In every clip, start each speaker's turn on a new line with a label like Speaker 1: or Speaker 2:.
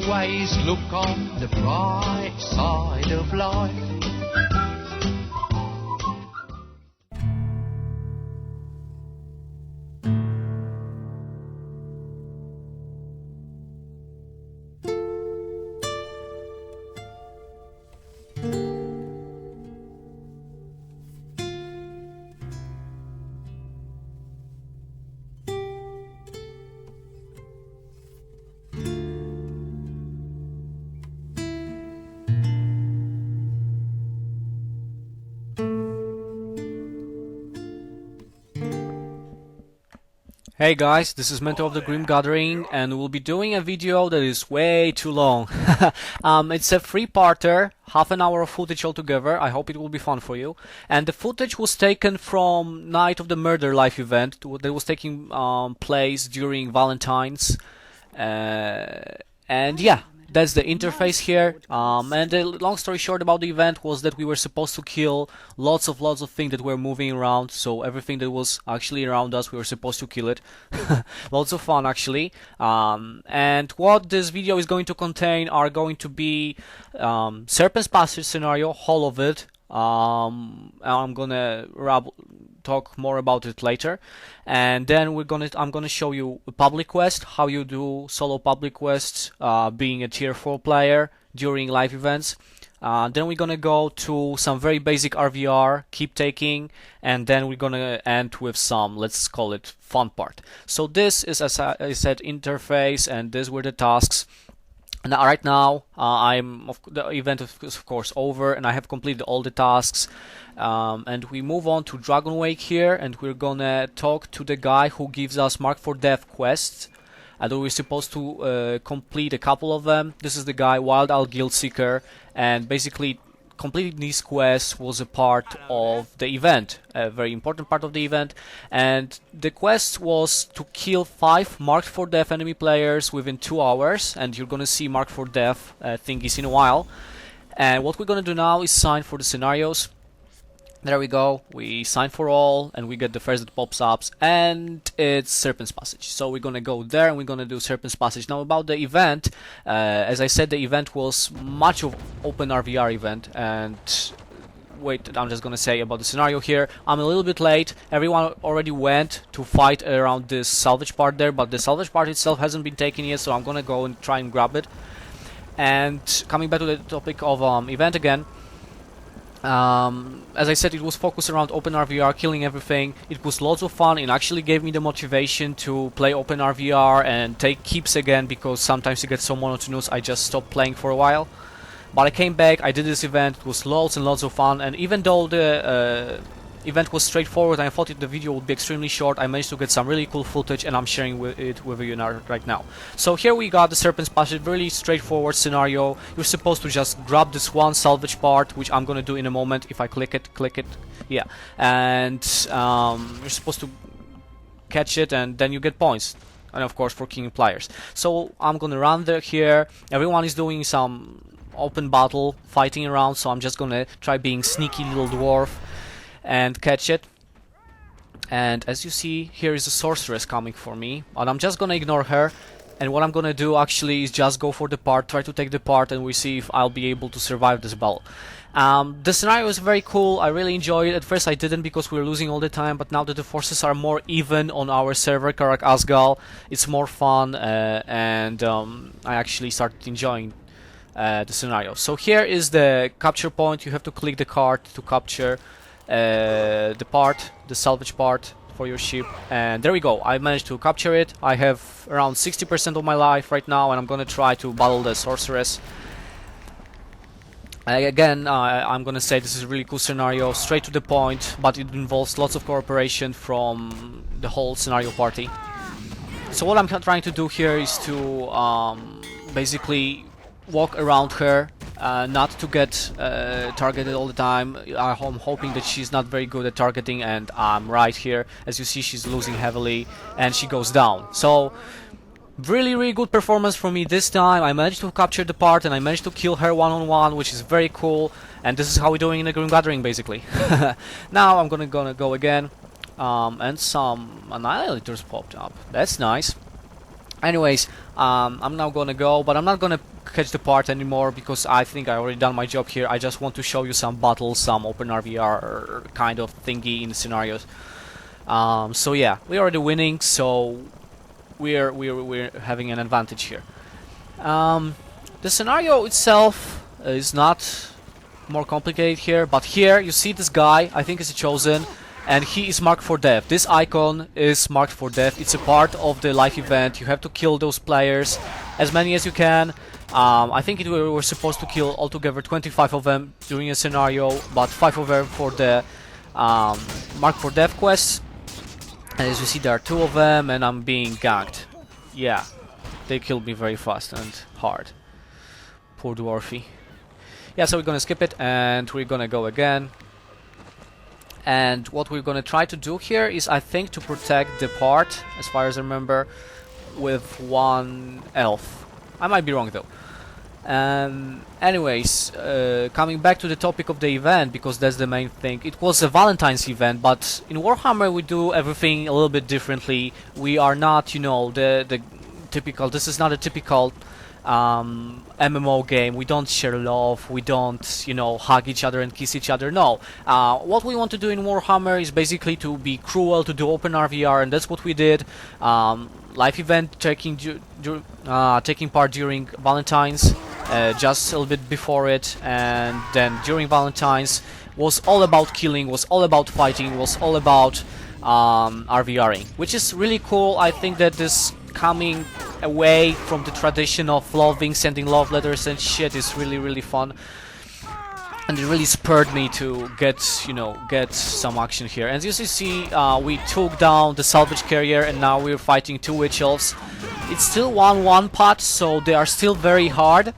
Speaker 1: always look on the bright side of life.
Speaker 2: Hey guys, this is Mentor of the Grim Gathering, and we'll be doing a video that is way too long. It's a three-parter, half an hour of footage altogether. I hope it will be fun for you. And the footage was taken from Night of the Murder live event that was taking place during Valentines. And yeah, that's the interface here. And the long story short about the event was that we were supposed to kill lots of things that were moving around. So everything that was actually around us, we were supposed to kill it. Lots of fun actually. And what this video is going to contain are going to be Serpent's Passage scenario, whole of it. I'm gonna talk more about it later, and then I'm gonna show you a public quest, how you do solo public quests, being a tier 4 player during live events. Then we're gonna go to some very basic RVR, keep taking, and then we're gonna end with some, let's call it, fun part. So this is, as I said, interface, and these were the tasks. And right now, the event is of course over, and I have completed all the tasks. And we move on to Dragonwake here, and we're gonna talk to the guy who gives us Mark for Death quests. And we're supposed to complete a couple of them. This is the guy, Wild Owl Guild Seeker, and basically completing these quests was a part of the event, a very important part of the event. And the quest was to kill 5 marked for death enemy players within 2 hours, and you're gonna see marked for death thingies in a while. And what we're gonna do now is sign for the scenarios. There we go, we sign for all, and we get the first that pops up, and it's Serpent's Passage. So we're gonna go there and we're gonna do Serpent's Passage. Now about the event, as I said, the event was much of open RVR event, and wait, I'm just gonna say about the scenario here. I'm a little bit late, everyone already went to fight around this salvage part there, but the salvage part itself hasn't been taken yet, so I'm gonna go and try and grab it. And coming back to the topic of event again, as I said, it was focused around open RVR, killing everything. It was lots of fun. It actually gave me the motivation to play open RVR and take keeps again, because sometimes it gets so monotonous I just stopped playing for a while. But I came back, I did this event, it was lots and lots of fun, and even though the event was straightforward and I thought the video would be extremely short, I managed to get some really cool footage, and I'm sharing it with you right now. So here we got the Serpent's Passage, really straightforward scenario. You're supposed to just grab this one salvage part, which I'm gonna do in a moment. If I click it, yeah, and you're supposed to catch it, and then you get points, and of course for killing players. So I'm gonna run there here. Everyone is doing some open battle, fighting around, so I'm just gonna try being sneaky little dwarf and catch it. And as you see, here is a sorceress coming for me, and I'm just gonna ignore her. And what I'm gonna do actually is just go for the part, try to take the part, and we see if I'll be able to survive this battle. The scenario is very cool, I really enjoy it. At first I didn't because we were losing all the time, but now that the forces are more even on our server, Karak Asgal, it's more fun, and I actually started enjoying the scenario. So here is the capture point. You have to click the card to capture the part, the salvage part for your ship, and there we go. I managed to capture it. I have around 60% of my life right now, and I'm gonna try to battle the sorceress. Again, I'm gonna say this is a really cool scenario, straight to the point, but it involves lots of cooperation from the whole scenario party. So what I'm trying to do here is to basically walk around her, not to get targeted all the time. I'm hoping that she's not very good at targeting, and I'm right here. As you see, she's losing heavily and she goes down. So really good performance from me this time. I managed to capture the part and I managed to kill her one-on-one, which is very cool, and this is how we're doing in a Grim Gathering basically. Now I'm gonna go again, and some annihilators popped up. That's nice. Anyways, I'm now gonna go, but I'm not gonna catch the part anymore because I think I already done my job here. I just want to show you some battles, some OpenRVR kind of thingy in scenarios. So yeah, we're already winning, so we're having an advantage here. The scenario itself is not more complicated here, but here you see this guy, I think is a chosen, and he is marked for death. This icon is marked for death. It's a part of the live event. You have to kill those players, as many as you can. I think we were supposed to kill altogether 25 of them during a scenario, but 5 of them for the mark for death quests. And as you see, there are 2 of them, and I'm being ganked. Yeah, they killed me very fast and hard. Poor dwarfy. Yeah, so we're gonna skip it, and we're gonna go again. And what we're gonna try to do here is, I think, to protect the part, as far as I remember, with 1 elf. I might be wrong though. Anyways, coming back to the topic of the event, because that's the main thing. It was a Valentine's event, but in Warhammer we do everything a little bit differently. We are not, you know, the typical. This is not a typical MMO game. We don't share love, we don't, you know, hug each other and kiss each other. No. What we want to do in Warhammer is basically to be cruel, to do OpenRVR, and that's what we did. Live event taking part during Valentine's, just a little bit before it, and then during Valentine's was all about killing, was all about fighting, was all about RVRing, which is really cool. I think that this coming away from the tradition of loving, sending love letters and shit is really fun, and it really spurred me to get, you know, get some action here. And as you see, we took down the salvage carrier, and now we're fighting 2 witch elves. It's still 1-1 pot, so they are still very hard,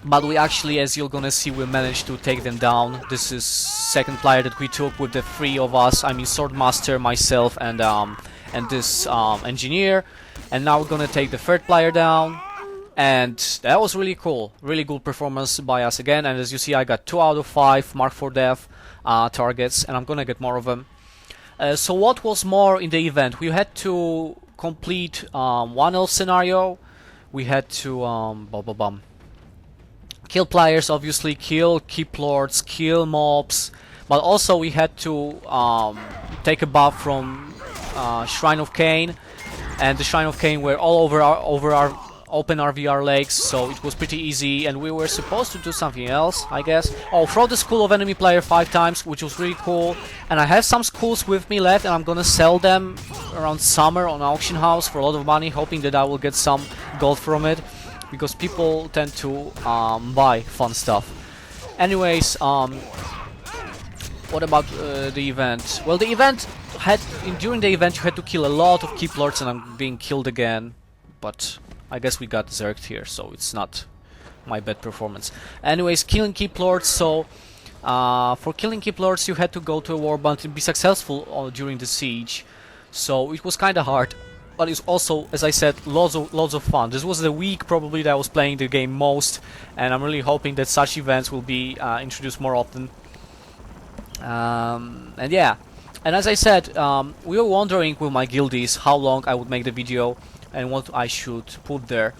Speaker 2: but we actually, as you're gonna see, we managed to take them down. This is second player that we took with the 3 of us. I mean, Swordmaster, myself, and this engineer. And now we're gonna take the 3rd player down, and that was really cool. Really good performance by us again. And as you see, I got 2 out of 5 mark for death targets, and I'm gonna get more of them. So what was more in the event? We had to complete 1 elf scenario. We had to kill players, obviously, kill keep lords, kill mobs, but also we had to take a buff from Shrine of Cain, and the Shrine of Cain were all over our OpenRVR lakes, so it was pretty easy. And we were supposed to do something else, I guess. Oh, throw the skull of enemy player 5 times, which was really cool. And I have some skulls with me left, and I'm gonna sell them around summer on auction house for a lot of money, hoping that I will get some gold from it, because people tend to buy fun stuff. Anyways, what about the event? Well, the event had, during the event you had to kill a lot of keep lords, and I'm being killed again, but I guess we got zerged here, so it's not my bad performance. Anyways, killing keep lords. So for killing keep lords you had to go to a warband and be successful during the siege, so it was kinda hard, but it's also, as I said, loads of fun. This was the week probably that I was playing the game most, and I'm really hoping that such events will be introduced more often. And yeah, and as I said, we were wondering with my guildies how long I would make the video and what I should put there.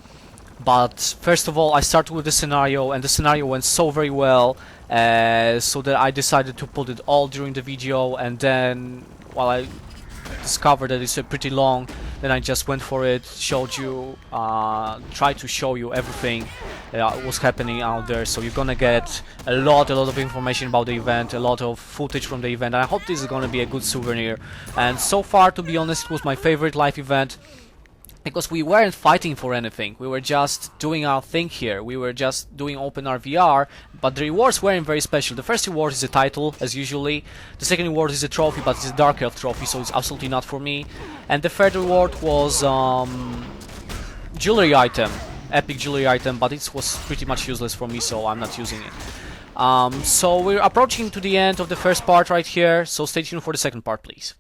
Speaker 2: But first of all, I started with the scenario, and the scenario went so very well, so that I decided to put it all during the video. And then, while I discovered that it's pretty long, then I just went for it, showed you, tried to show you everything that was happening out there. So you're gonna get a lot of information about the event, a lot of footage from the event, and I hope this is gonna be a good souvenir. And so far, to be honest, it was my favorite live event, because we weren't fighting for anything. We were just doing our thing here. We were just doing OpenRVR, but the rewards weren't very special. The first reward is a title, as usually. The second reward is a trophy, but it's a Dark Elf trophy, so it's absolutely not for me. And the third reward was jewelry item, epic jewelry item, but it was pretty much useless for me, so I'm not using it. So we're approaching to the end of the first part right here, so stay tuned for the second part, please.